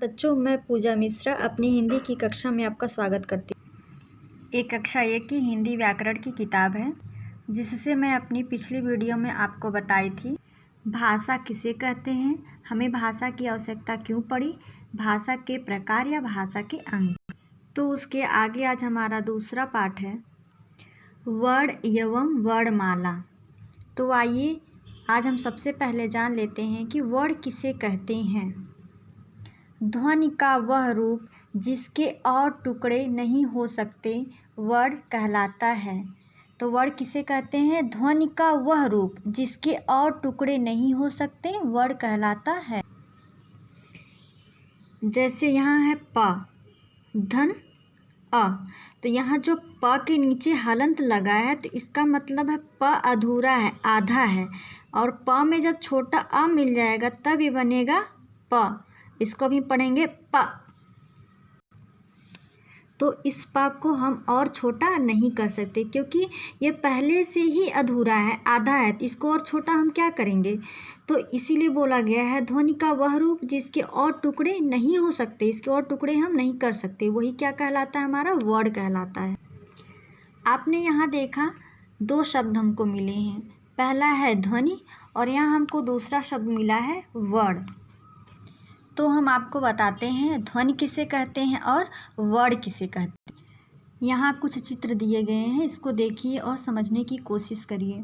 बच्चों, मैं पूजा मिश्रा अपनी हिंदी की कक्षा में आपका स्वागत करती हूँ। एक कक्षा 1 की हिंदी व्याकरण की किताब है, जिससे मैं अपनी पिछली वीडियो में आपको बताई थी भाषा किसे कहते हैं, हमें भाषा की आवश्यकता क्यों पड़ी, भाषा के प्रकार या भाषा के अंग। तो उसके आगे आज हमारा दूसरा पाठ है वर्ण एवं वर्णमाला। तो आइए आज हम सबसे पहले जान लेते हैं कि वर्ण किसे कहते हैं। ध्वनि का वह रूप जिसके और टुकड़े नहीं हो सकते वर्ण कहलाता है। तो वर्ण किसे कहते हैं? ध्वनि का वह रूप जिसके और टुकड़े नहीं हो सकते वर्ण कहलाता है। जैसे यहाँ है प, धन, अ। तो यहाँ जो प के नीचे हलंत लगा है तो इसका मतलब है प अधूरा है, आधा है। और प में जब छोटा अ मिल जाएगा तब ये बनेगा प। इसको भी पढ़ेंगे प। तो इस प को हम और छोटा नहीं कर सकते क्योंकि ये पहले से ही अधूरा है, आधा है। तो इसको और छोटा हम क्या करेंगे? तो इसीलिए बोला गया है ध्वनि का वह रूप जिसके और टुकड़े नहीं हो सकते, इसके और टुकड़े हम नहीं कर सकते, वही क्या कहलाता है? हमारा वर्ण कहलाता है। आपने यहाँ देखा दो शब्द हमको मिले हैं, पहला है ध्वनि और यहाँ हमको दूसरा शब्द मिला है वर्ण। तो हम आपको बताते हैं ध्वनि किसे कहते हैं और वर्ण किसे कहते हैं। यहाँ कुछ चित्र दिए गए हैं, इसको देखिए और समझने की कोशिश करिए।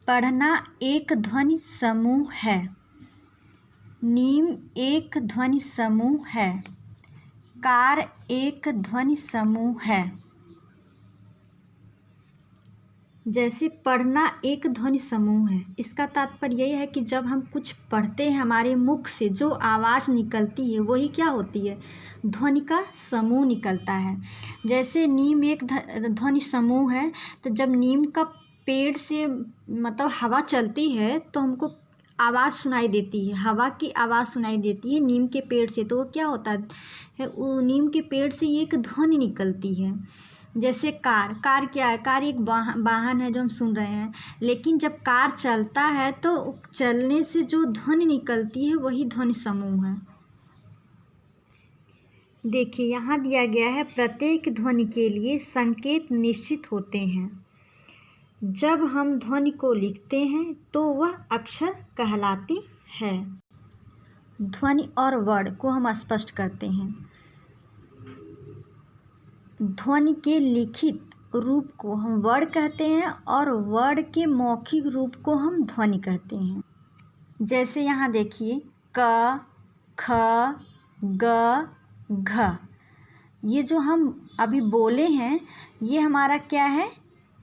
पढ़ना एक ध्वनि समूह है, नीम एक ध्वनि समूह है, कार एक ध्वनि समूह है। जैसे पढ़ना एक ध्वनि समूह है, इसका तात्पर्य यही है कि जब हम कुछ पढ़ते हैं हमारे मुख से जो आवाज़ निकलती है वही क्या होती है? ध्वनि का समूह निकलता है। जैसे नीम एक ध्वनि समूह है, तो जब नीम का पेड़ से मतलब हवा चलती है तो हमको आवाज़ सुनाई देती है, हवा की आवाज़ सुनाई देती है नीम के पेड़ से। तो वो क्या होता है? वो नीम के पेड़ से एक ध्वनि निकलती है। जैसे कार, कार क्या है? कार एक वाहन है जो हम सुन रहे हैं, लेकिन जब कार चलता है तो चलने से जो ध्वनि निकलती है वही ध्वनि समूह है। देखिए यहाँ दिया गया है प्रत्येक ध्वनि के लिए संकेत निश्चित होते हैं। जब हम ध्वनि को लिखते हैं तो वह अक्षर कहलाती है। ध्वनि और वर्ण को हम स्पष्ट करते हैं। ध्वनि के लिखित रूप को हम वर्ण कहते हैं और वर्ण के मौखिक रूप को हम ध्वनि कहते हैं। जैसे यहाँ देखिए क, ख, ग, घ, ये जो हम अभी बोले हैं ये हमारा क्या है?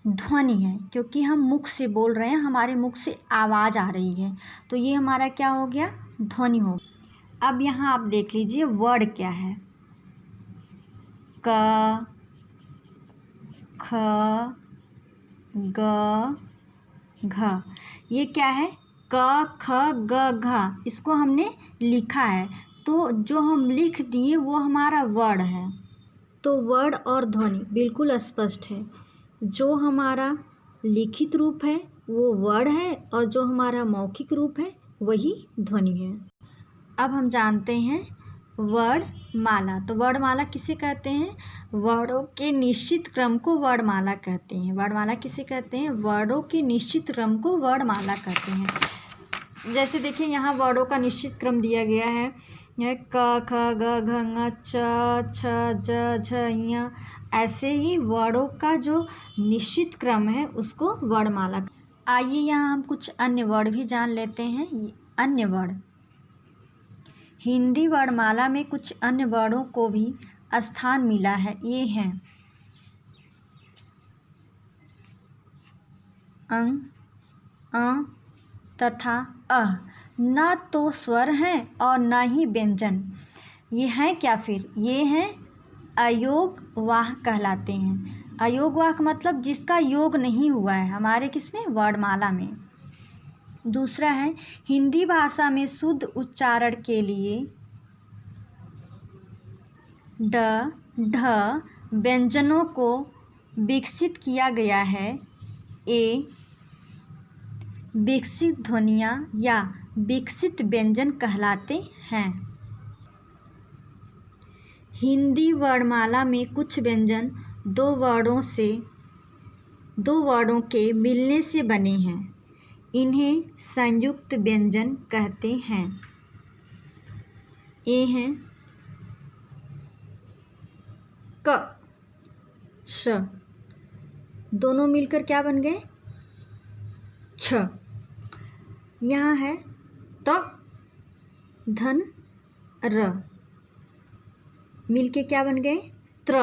ध्वनि है, क्योंकि हम मुख से बोल रहे हैं, हमारे मुख से आवाज़ आ रही है, तो ये हमारा क्या हो गया? ध्वनि हो। अब यहाँ आप देख लीजिए वर्ण क्या है। क, ख, ग, घ, ये क्या है? क, ख, ग, घ, इसको हमने लिखा है, तो जो हम लिख दिए वो हमारा वर्ण है। तो वर्ण और ध्वनि बिल्कुल स्पष्ट है। जो हमारा लिखित रूप है वो वर्ण है और जो हमारा मौखिक रूप है वही ध्वनि है। अब हम जानते हैं वर्णमाला। तो वर्णमाला किसे कहते हैं? वर्णों के निश्चित क्रम को वर्णमाला कहते हैं। वर्णमाला किसे कहते हैं? वर्णों के निश्चित क्रम को वर्णमाला कहते हैं। जैसे देखिए यहाँ वर्णों का निश्चित क्रम दिया गया है, क, ख, ग, घ, ङ, च, छ, ज, झ, ञ। ऐसे ही वर्णों का जो निश्चित क्रम है उसको वर्णमाला। आइए यहाँ हम कुछ अन्य वर्ण भी जान लेते हैं। अन्य वर्ण, हिंदी वर्णमाला में कुछ अन्य वर्णों को भी स्थान मिला है। ये हैं अंग, अ तथा अह। न तो स्वर हैं और न ही व्यंजन। ये हैं क्या फिर? ये हैं अयोग वाह कहलाते हैं। अयोग वाह का मतलब जिसका योग नहीं हुआ है हमारे किसमें? वर्णमाला में। दूसरा है हिंदी भाषा में शुद्ध उच्चारण के लिए ड, ढ व्यंजनों को विकसित किया गया है। ए विकसित ध्वनियाँ या विकसित व्यंजन कहलाते हैं। हिंदी वर्णमाला में कुछ व्यंजन दो वर्णों के मिलने से बने हैं। इन्हें संयुक्त व्यंजन कहते हैं। ये हैं क, श, दोनों मिलकर क्या बन गए? छ। यहाँ है त, धन, र, मिलके क्या बन गए? त्र।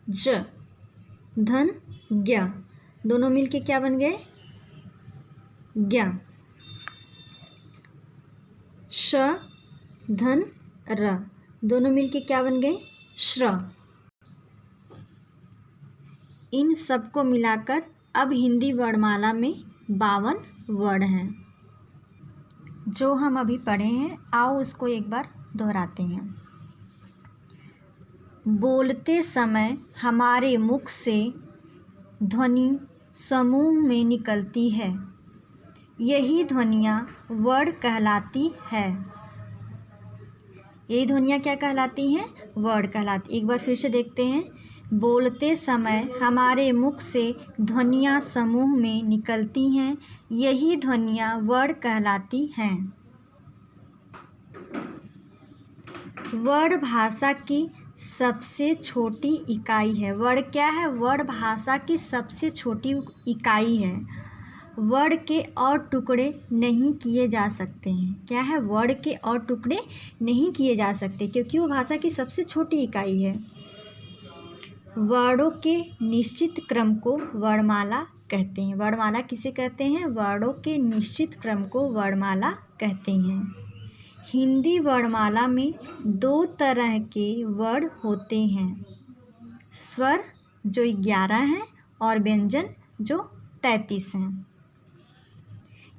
ज, धन, ज्ञ, दोनों मिलके क्या बन गए? ज्ञ। श, धन, र, दोनों मिलके क्या बन गए? श्र। इन सबको मिलाकर अब हिंदी वर्णमाला में 52 वर्ण हैं जो हम अभी पढ़े हैं। आओ उसको एक बार दोहराते हैं। बोलते समय हमारे मुख से ध्वनि समूह में निकलती है। यही ध्वनियाँ वर्ण कहलाती है। यही ध्वनियाँ क्या कहलाती हैं? वर्ण कहलाती। एक बार फिर से देखते हैं। बोलते समय हमारे मुख से ध्वनियाँ समूह में निकलती हैं। यही ध्वनियाँ वर्ण कहलाती हैं। वर्ण भाषा की सबसे छोटी इकाई है। वर्ण क्या है? वर्ण भाषा की सबसे छोटी इकाई है। वर्ण के और टुकड़े नहीं किए जा सकते हैं। क्या है? वर्ण के और टुकड़े नहीं किए जा सकते क्योंकि वो भाषा की सबसे छोटी इकाई है। वर्णों के निश्चित क्रम को वर्णमाला कहते हैं। वर्णमाला किसे कहते हैं? वर्णों के निश्चित क्रम को वर्णमाला कहते हैं। हिंदी वर्णमाला में 2 तरह के वर्ण होते हैं। स्वर जो 11 हैं और व्यंजन जो 33 हैं।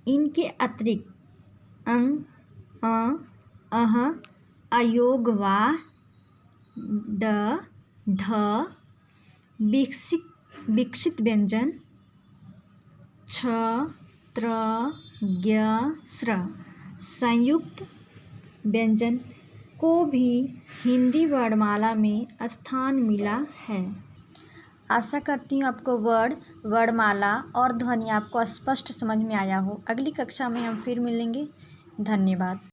इनके अतिरिक्त अंग, अह, अयोग, वा, ड, ढ, विकसित व्यंजन छ, त्र, ज्ञ, स्र, संयुक्त व्यंजन को भी हिंदी वर्णमाला में स्थान मिला है। आशा करती हूँ आपको वर्णमाला और ध्वनि आपको स्पष्ट समझ में आया हो। अगली कक्षा में हम फिर मिलेंगे। धन्यवाद।